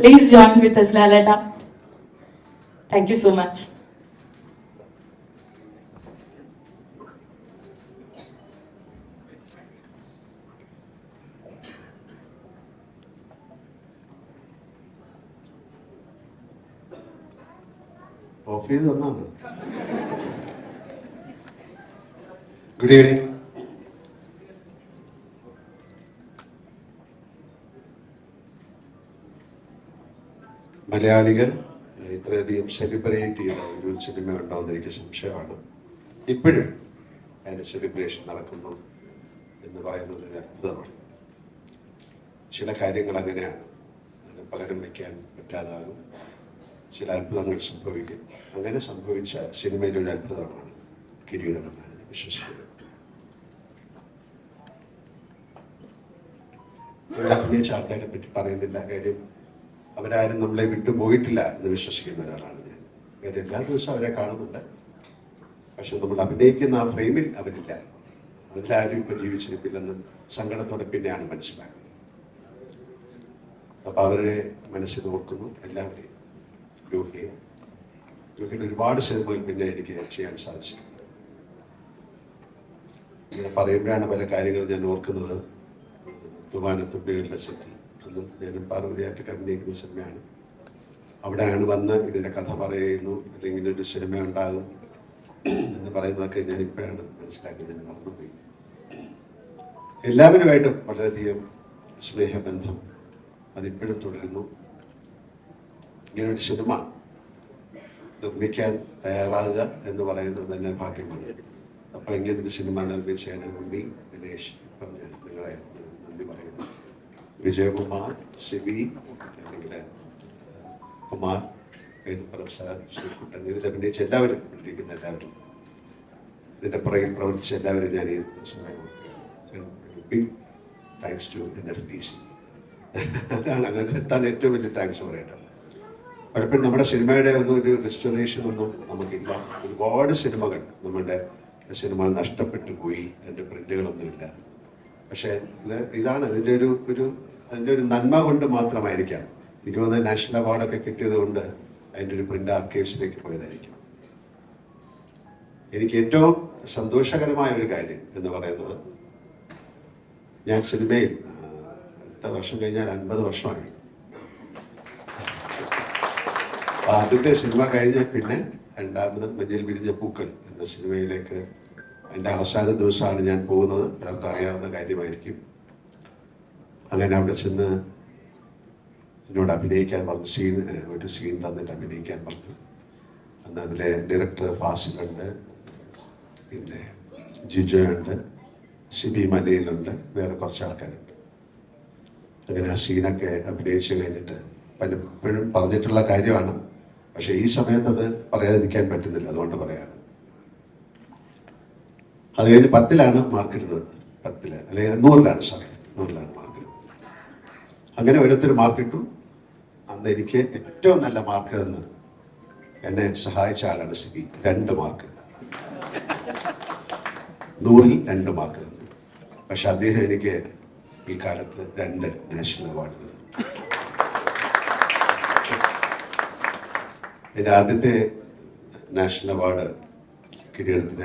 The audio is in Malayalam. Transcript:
Please join with us, Lalata. Thank you so much. Coffee is not. Good evening. മലയാളികൾ ഇത്രയധികം സെലിബ്രേറ്റ് ചെയ്ത ഒരു സിനിമ ഉണ്ടാവുന്ന എനിക്ക് സംശയമാണ്. ഇപ്പോഴും അതിൻ്റെ സെലിബ്രേഷൻ നടക്കുന്നു എന്ന് പറയുന്നത് ഒരു അത്ഭുതമാണ്. ചില കാര്യങ്ങൾ അങ്ങനെയാണ്, അതിന് പകരം വയ്ക്കാൻ പറ്റാതാകും. ചില അത്ഭുതങ്ങൾ സംഭവിക്കും. അങ്ങനെ സംഭവിച്ച സിനിമയിലെ ഒരു അത്ഭുതമാണ് കിരീടം എന്നാണ് ഞാൻ വിശ്വസിക്കുന്നത്. ഇവിടെ അഭിനയിച്ച ആൾക്കാരെ പറ്റി പറയുന്നില്ല, കാര്യം അവരാരും നമ്മളെ വിട്ടു പോയിട്ടില്ല എന്ന് വിശ്വസിക്കുന്ന ഒരാളാണ് ഞാൻ. കാര്യം എല്ലാ ദിവസവും അവരെ കാണുന്നുണ്ട്, പക്ഷെ നമ്മൾ അഭിനയിക്കുന്ന ആ ഫ്രെയിമിൽ അവരില്ല. അതിലാരും ഇപ്പൊ ജീവിച്ചിരിപ്പില്ലെന്ന് സങ്കടത്തോടെ പിന്നെയാണ് മനസ്സിലാക്കുന്നത്. അപ്പൊ അവരെ മനസ്സിൽ ഓർക്കുന്നു എല്ലാവരെയും. രോഹിയുടെ ഒരുപാട് സിനിമകൾ പിന്നെ എനിക്ക് ചെയ്യാൻ സാധിച്ചു. ഇങ്ങനെ പറയുമ്പോഴാണ് പല കാര്യങ്ങളും ഞാൻ ഓർക്കുന്നത്. തുവാനത്തുള്ളികളുടെ സെറ്റിൽ ഞാനും പാർവതിയായിട്ട് അഭിനയിക്കുന്ന സിനിമയാണ്. അവിടെയാണ് വന്ന് ഇതിന്റെ കഥ പറയുന്നു, അല്ലെങ്കിൽ ഒരു സിനിമ ഉണ്ടാകും എന്ന് പറയുന്നതൊക്കെ ഞാൻ ഇപ്പോഴാണ് മനസ്സിലാക്കി. ഞാൻ മറന്നുപോയി. എല്ലാവരുമായിട്ടും വളരെയധികം സ്നേഹബന്ധം അതിപ്പോഴും തുടരുന്നു. ഇങ്ങനൊരു സിനിമ നിർമ്മിക്കാൻ തയ്യാറാകുക എന്ന് പറയുന്നത് തന്നെ ഭാഗ്യമാണ്. അപ്പൊ ഇങ്ങനൊരു സിനിമ നിർമ്മിച്ചതിന് ഉണ്ണി, ദിനേശ്, ഇപ്പം ഞാൻ നിങ്ങളെ നന്ദി പറയുന്നു. വിജയകുമാർ, സിബി, അല്ലെങ്കിൽ കുമാർ, വേദപ്പുറം സാർ, ശ്രീകുട്ടൻ, ഇതിൽ അഭിനയിച്ച എല്ലാവരും, ഇരിക്കുന്ന എല്ലാവരും, ഇതിന്റെ പുറകിൽ പ്രവർത്തിച്ച എല്ലാവരും ഞാൻ ഈ ബിഗ് താങ്ക്സ് ടു NFDC. അതാണ് അങ്ങനെ എത്താൻ ഏറ്റവും വലിയ താങ്ക്സ് പറയേണ്ടത്. പലപ്പോഴും നമ്മുടെ സിനിമയുടെ ഒന്നും ഒരു റെസ്റ്റോറേഷൻ ഒന്നും നമുക്കില്ല. ഒരുപാട് സിനിമകൾ നമ്മുടെ സിനിമകൾ നഷ്ടപ്പെട്ടു പോയി, അതിൻ്റെ പ്രിന്റുകളൊന്നുമില്ല. പക്ഷേ ഇതാണ് അതിൻ്റെ ഒരു നന്മ കൊണ്ട് മാത്രമായിരിക്കാം. എനിക്ക് തോന്നുന്നത് നാഷണൽ അവാർഡൊക്കെ കിട്ടിയത് കൊണ്ട് അതിൻ്റെ ഒരു പ്രിന്റ് ആർക്കൈവ്സിലേക്ക് പോയതായിരിക്കും. എനിക്ക് ഏറ്റവും സന്തോഷകരമായ ഒരു കാര്യം എന്ന് പറയുന്നത്, ഞാൻ സിനിമയിൽ അടുത്ത വർഷം കഴിഞ്ഞാൽ 50 വർഷമായി. ആദ്യത്തെ സിനിമ കഴിഞ്ഞ പിന്നെ രണ്ടാമത് മഞ്ഞിൽ വിരിഞ്ഞ പൂക്കൾ എന്ന സിനിമയിലേക്ക് എൻ്റെ അവസാന ദിവസമാണ് ഞാൻ പോകുന്നത്. പലർക്കും അറിയാവുന്ന കാര്യമായിരിക്കും. അങ്ങനെ അവിടെ ചെന്ന് എന്നോട് അഭിനയിക്കാൻ പറഞ്ഞു. ഒരു സീൻ തന്നിട്ട് അഭിനയിക്കാൻ പറഞ്ഞു. അന്ന് അതിലെ ഡയറക്ടർ ഫാസിലുണ്ട്, പിന്നെ ജിജോയുണ്ട്, സിബി മലയിലുണ്ട്, വേറെ കുറച്ച് ആൾക്കാരുണ്ട്. അങ്ങനെ ആ സീനൊക്കെ അഭിനയിച്ചു കഴിഞ്ഞിട്ട് പലപ്പോഴും പറഞ്ഞിട്ടുള്ള കാര്യമാണ്, പക്ഷെ ഈ സമയത്ത് അത് പറയാതിരിക്കാൻ പറ്റുന്നില്ല, അതുകൊണ്ട് പറയാണ്. അത് കഴിഞ്ഞ് 10ലാണ് മാർക്ക് ഇടുന്നത്. 10 അല്ലെങ്കിൽ 100ലാണ് മാർക്ക് ഇടുന്നത്. അങ്ങനെ ഓരോരുത്തർ മാർക്ക് ഇട്ടു. അന്ന് എനിക്ക് ഏറ്റവും നല്ല മാർക്ക് തന്ന് എന്നെ സഹായിച്ച ആളാണ് സിബി. 2 മാർക്ക്, 100ൽ 2 മാർക്ക് തന്നു. പക്ഷെ അദ്ദേഹം എനിക്ക് പിൽക്കാലത്ത് 2 നാഷണൽ അവാർഡ് തന്നു. എൻ്റെ ആദ്യത്തെ നാഷണൽ അവാർഡ് കിരീടത്തിന്